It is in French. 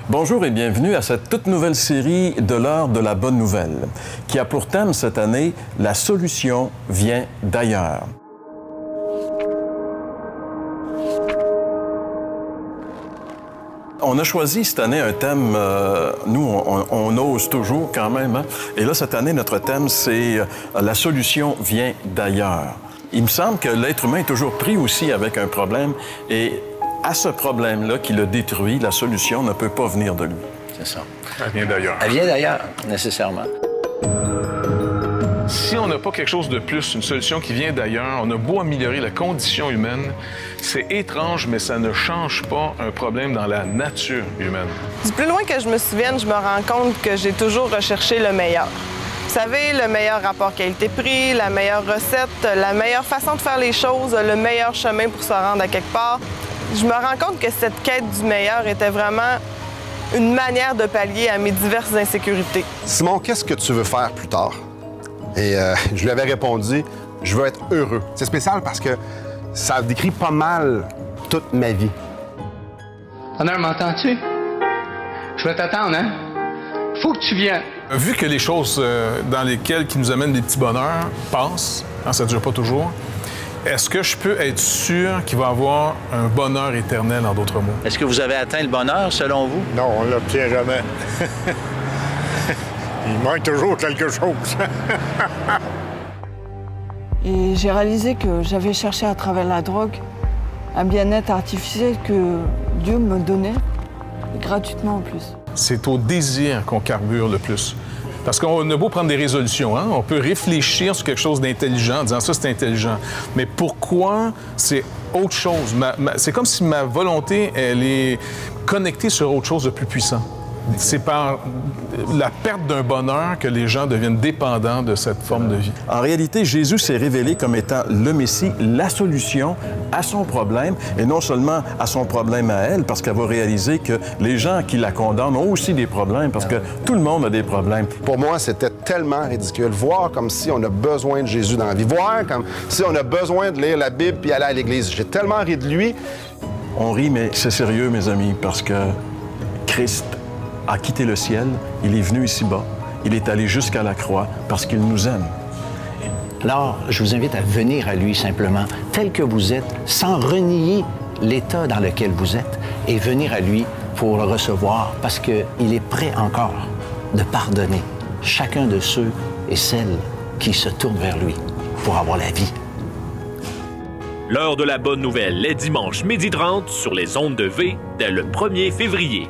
Bonjour et bienvenue à cette toute nouvelle série de l'heure de la bonne nouvelle, qui a pour thème cette année « La solution vient d'ailleurs ». On a choisi cette année un thème, nous, on ose toujours quand même, hein? Et là, cette année, notre thème, c'est « La solution vient d'ailleurs ». Il me semble que l'être humain est toujours pris aussi avec un problème et à ce problème-là qui le détruit, la solution ne peut pas venir de lui. C'est ça. Elle vient d'ailleurs. Elle vient d'ailleurs, nécessairement. Si on n'a pas quelque chose de plus, une solution qui vient d'ailleurs, on a beau améliorer la condition humaine, c'est étrange, mais ça ne change pas un problème dans la nature humaine. Du plus loin que je me souvienne, je me rends compte que j'ai toujours recherché le meilleur. Vous savez, le meilleur rapport qualité-prix, la meilleure recette, la meilleure façon de faire les choses, le meilleur chemin pour se rendre à quelque part. Je me rends compte que cette quête du meilleur était vraiment une manière de pallier à mes diverses insécurités. Simon, qu'est-ce que tu veux faire plus tard? Et je lui avais répondu, je veux être heureux. C'est spécial parce que ça décrit pas mal toute ma vie. Honneur, m'entends-tu? Je vais t'attendre, hein? Faut que tu viennes. Vu que les choses dans lesquelles qui nous amènent des petits bonheurs passent, hein, ça ne dure pas toujours, est-ce que je peux être sûr qu'il va y avoir un bonheur éternel, en d'autres mots? Est-ce que vous avez atteint le bonheur, selon vous? Non, on ne l'obtient jamais. Il manque toujours quelque chose. Et j'ai réalisé que j'avais cherché à travers la drogue un bien-être artificiel que Dieu me donnait, gratuitement en plus. C'est au désir qu'on carbure le plus. Parce qu'on a beau prendre des résolutions, hein? On peut réfléchir sur quelque chose d'intelligent en disant ça, c'est intelligent. Mais pourquoi c'est autre chose? C'est comme si ma volonté, elle est connectée sur autre chose de plus puissant. C'est par la perte d'un bonheur que les gens deviennent dépendants de cette forme de vie. En réalité, Jésus s'est révélé comme étant le Messie, la solution à son problème, et non seulement à son problème à elle, parce qu'elle va réaliser que les gens qui la condamnent ont aussi des problèmes, parce que tout le monde a des problèmes. Pour moi, c'était tellement ridicule. Voir comme si on a besoin de Jésus dans la vie. Voir comme si on a besoin de lire la Bible puis aller à l'Église. J'ai tellement ri de lui. On rit, mais c'est sérieux, mes amis, parce que Christ a quitté le ciel, il est venu ici-bas, il est allé jusqu'à la croix parce qu'il nous aime. Alors, je vous invite à venir à lui simplement, tel que vous êtes, sans renier l'état dans lequel vous êtes, et venir à lui pour le recevoir, parce qu'il est prêt encore de pardonner chacun de ceux et celles qui se tournent vers lui pour avoir la vie. L'heure de la bonne nouvelle, les dimanches 12h30 sur les ondes de V dès le 1er février.